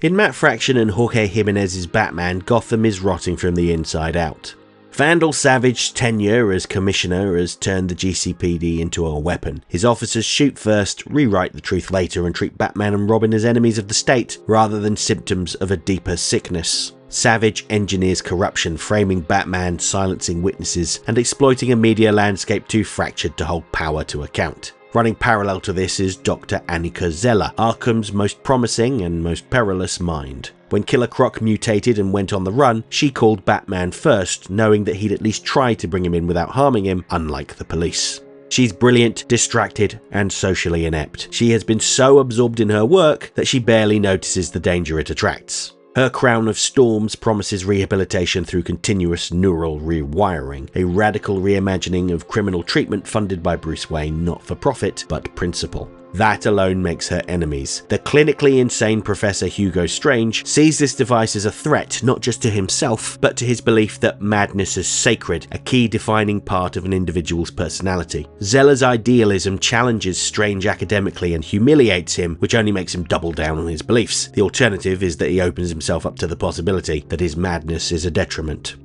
In Matt Fraction and Jorge Jimenez's Batman, Gotham is rotting from the inside out. Vandal Savage's tenure as commissioner has turned the GCPD into a weapon. His officers shoot first, rewrite the truth later, and treat Batman and Robin as enemies of the state rather than symptoms of a deeper sickness. Savage engineers corruption, framing Batman, silencing witnesses, and exploiting a media landscape too fractured to hold power to account. Running parallel to this is Dr. Zeller, Arkham's most promising and most perilous mind. When Killer Croc mutated and went on the run, she called Batman first, knowing that he'd at least try to bring him in without harming him, unlike the police. She's brilliant, distracted, and socially inept. She has been so absorbed in her work that she barely notices the danger it attracts. Her crown of storms promises rehabilitation through continuous neural rewiring, a radical reimagining of criminal treatment funded by Bruce Wayne not for profit, but principle. That alone makes her enemies. The clinically insane Professor Hugo Strange sees this device as a threat not just to himself, but to his belief that madness is sacred, a key defining part of an individual's personality. Zeller's idealism challenges Strange academically and humiliates him, which only makes him double down on his beliefs. The alternative is that he opens himself up to the possibility that his madness is a detriment.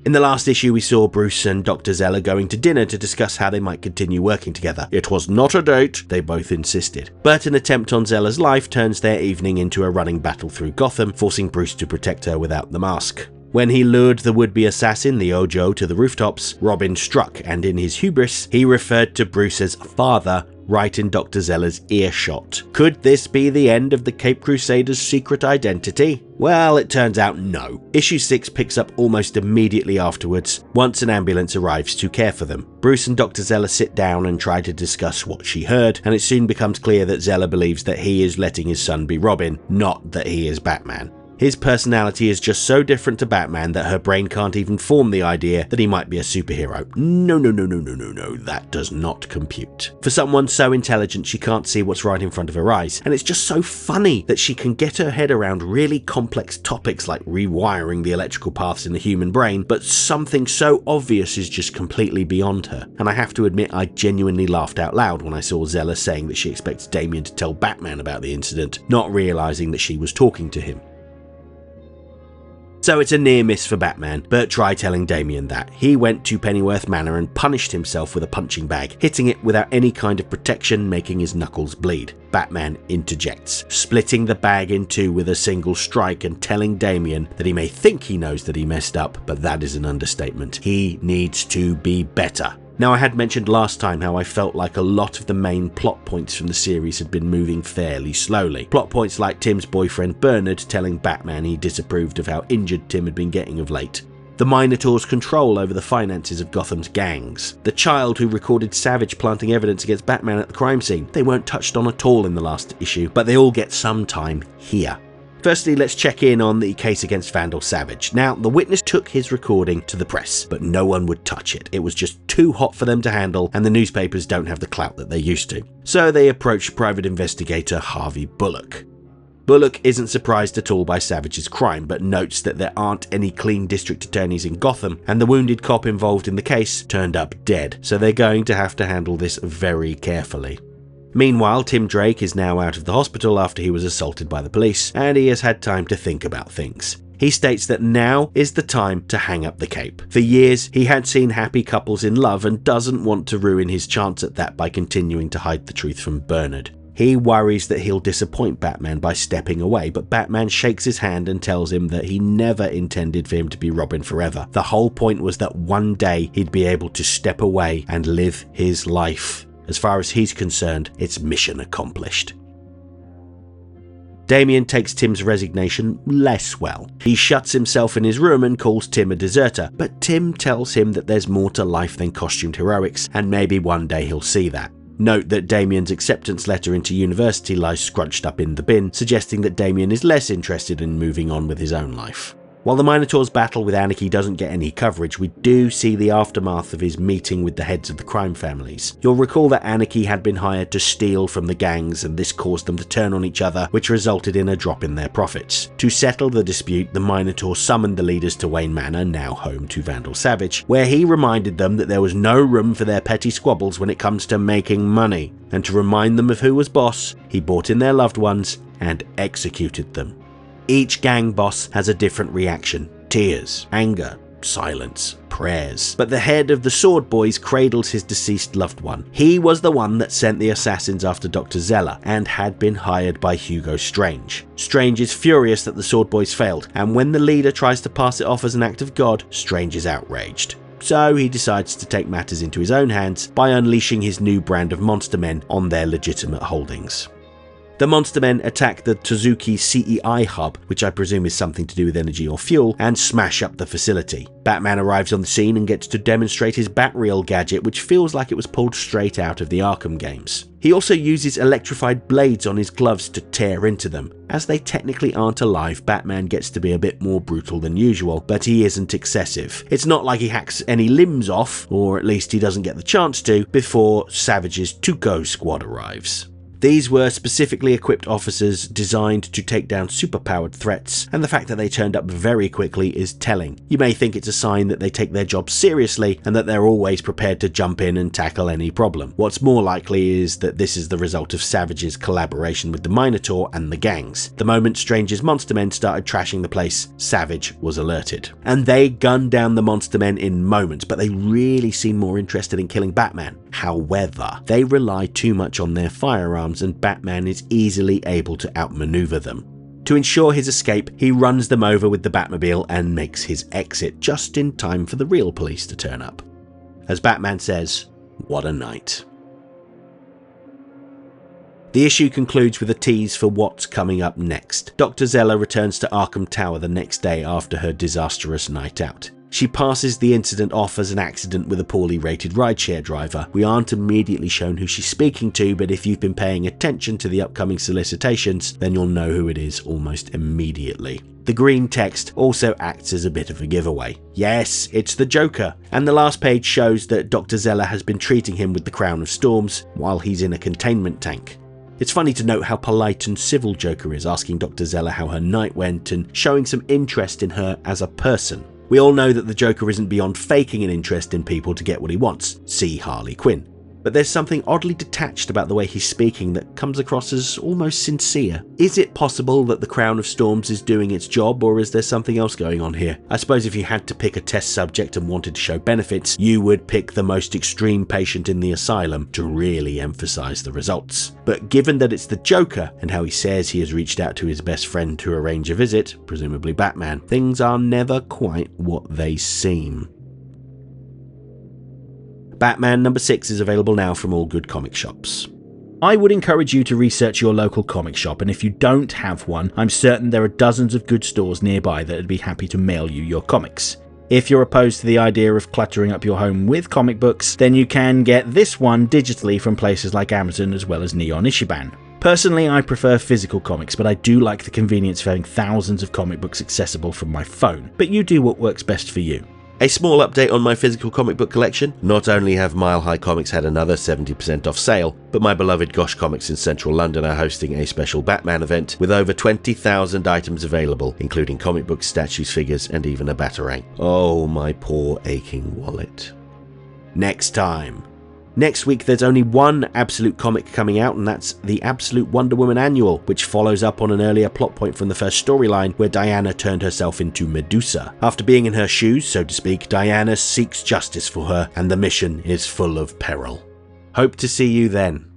In the last issue, we saw Bruce and Dr. Zeller going to dinner to discuss how they might continue working together. It was not a date, they both insisted. But an attempt on Zeller's life turns their evening into a running battle through Gotham, forcing Bruce to protect her without the mask. When he lured the would-be assassin, the Ojo, to the rooftops, Robin struck, and in his hubris, he referred to Bruce as father right in Dr. Zeller's earshot. Could this be the end of the Cape Crusaders' secret identity? Well, it turns out no. Issue 6 picks up almost immediately afterwards, once an ambulance arrives to care for them. Bruce and Dr. Zeller sit down and try to discuss what she heard, and it soon becomes clear that Zeller believes that he is letting his son be Robin, not that he is Batman. His personality is just so different to Batman that her brain can't even form the idea that he might be a superhero. No, that does not compute. For someone so intelligent she can't see what's right in front of her eyes, and it's just so funny that she can get her head around really complex topics like rewiring the electrical paths in the human brain, but something so obvious is just completely beyond her. And I have to admit I genuinely laughed out loud when I saw Zeller saying that she expects Damian to tell Batman about the incident, not realising that she was talking to him. So it's a near miss for Batman, but try telling Damian that. He went to Pennyworth Manor and punished himself with a punching bag, hitting it without any kind of protection, making his knuckles bleed. Batman interjects, splitting the bag in two with a single strike and telling Damian that he may think he knows that he messed up, but that is an understatement. He needs to be better. Now, I had mentioned last time how I felt like a lot of the main plot points from the series had been moving fairly slowly. Plot points like Tim's boyfriend Bernard telling Batman he disapproved of how injured Tim had been getting of late. The Minotaur's control over the finances of Gotham's gangs. The child who recorded Savage planting evidence against Batman at the crime scene. They weren't touched on at all in the last issue, but they all get some time here. Firstly, let's check in on the case against Vandal Savage. Now, the witness took his recording to the press, but no one would touch it. It was just too hot for them to handle, and the newspapers don't have the clout that they used to. So they approached private investigator Harvey Bullock. Bullock isn't surprised at all by Savage's crime, but notes that there aren't any clean district attorneys in Gotham, and the wounded cop involved in the case turned up dead, so they're going to have to handle this very carefully. Meanwhile, Tim Drake is now out of the hospital after he was assaulted by the police, and he has had time to think about things. He states that now is the time to hang up the cape. For years, he had seen happy couples in love and doesn't want to ruin his chance at that by continuing to hide the truth from Bernard. He worries that he'll disappoint Batman by stepping away, but Batman shakes his hand and tells him that he never intended for him to be Robin forever. The whole point was that one day he'd be able to step away and live his life. As far as he's concerned, it's mission accomplished. Damian takes Tim's resignation less well. He shuts himself in his room and calls Tim a deserter, but Tim tells him that there's more to life than costumed heroics, and maybe one day he'll see that. Note that Damian's acceptance letter into university lies scrunched up in the bin, suggesting that Damian is less interested in moving on with his own life. While the Minotaur's battle with Anarchy doesn't get any coverage, we do see the aftermath of his meeting with the heads of the crime families. You'll recall that Anarchy had been hired to steal from the gangs, and this caused them to turn on each other, which resulted in a drop in their profits. To settle the dispute, the Minotaur summoned the leaders to Wayne Manor, now home to Vandal Savage, where he reminded them that there was no room for their petty squabbles when it comes to making money. And to remind them of who was boss, he brought in their loved ones and executed them. Each gang boss has a different reaction: tears, anger, silence, prayers. But the head of the Sword Boys cradles his deceased loved one. He was the one that sent the assassins after Dr. Zeller and had been hired by Hugo Strange. Strange is furious that the Sword Boys failed, and when the leader tries to pass it off as an act of God, Strange is outraged. So he decides to take matters into his own hands by unleashing his new brand of monster men on their legitimate holdings. The monster men attack the Tozuki CEI hub, which I presume is something to do with energy or fuel, and smash up the facility. Batman arrives on the scene and gets to demonstrate his Bat-Reel gadget, which feels like it was pulled straight out of the Arkham games. He also uses electrified blades on his gloves to tear into them. As they technically aren't alive, Batman gets to be a bit more brutal than usual, but he isn't excessive. It's not like he hacks any limbs off, or at least he doesn't get the chance to, before Savage's Tuco squad arrives. These were specifically equipped officers designed to take down superpowered threats, and the fact that they turned up very quickly is telling. You may think it's a sign that they take their job seriously and that they're always prepared to jump in and tackle any problem. What's more likely is that this is the result of Savage's collaboration with the Minotaur and the gangs. The moment Strange's monster men started trashing the place, Savage was alerted. And they gunned down the monster men in moments, but they really seem more interested in killing Batman. However, they rely too much on their firearms, and Batman is easily able to outmaneuver them. To ensure his escape, he runs them over with the Batmobile and makes his exit just in time for the real police to turn up. As Batman says, "What a night." The issue concludes with a tease for what's coming up next. Dr. Zeller returns to Arkham Tower the next day after her disastrous night out. She passes the incident off as an accident with a poorly rated rideshare driver. We aren't immediately shown who she's speaking to, but if you've been paying attention to the upcoming solicitations, then you'll know who it is almost immediately. The green text also acts as a bit of a giveaway. Yes, it's the Joker, and the last page shows that Dr. Zeller has been treating him with the Crown of Storms while he's in a containment tank. It's funny to note how polite and civil Joker is, asking Dr. Zeller how her night went and showing some interest in her as a person. We all know that the Joker isn't beyond faking an interest in people to get what he wants, see Harley Quinn. But there's something oddly detached about the way he's speaking that comes across as almost sincere. Is it possible that the Crown of Storms is doing its job, or is there something else going on here? I suppose if you had to pick a test subject and wanted to show benefits, you would pick the most extreme patient in the asylum to really emphasize the results. But given that it's the Joker, and how he says he has reached out to his best friend to arrange a visit, presumably Batman, things are never quite what they seem. Batman number 6 is available now from all good comic shops. I would encourage you to research your local comic shop, and if you don't have one, I'm certain there are dozens of good stores nearby that would be happy to mail you your comics. If you're opposed to the idea of cluttering up your home with comic books, then you can get this one digitally from places like Amazon as well as Neon Ishiban. Personally, I prefer physical comics, but I do like the convenience of having thousands of comic books accessible from my phone. But you do what works best for you. A small update on my physical comic book collection. Not only have Mile High Comics had another 70% off sale, but my beloved Gosh Comics in central London are hosting a special Batman event with over 20,000 items available, including comic books, statues, figures, and even a Batarang. Oh, my poor aching wallet. Next time. Next week there's only one Absolute comic coming out, and that's the Absolute Wonder Woman Annual, which follows up on an earlier plot point from the first storyline where Diana turned herself into Medusa. After being in her shoes, so to speak, Diana seeks justice for her, and the mission is full of peril. Hope to see you then.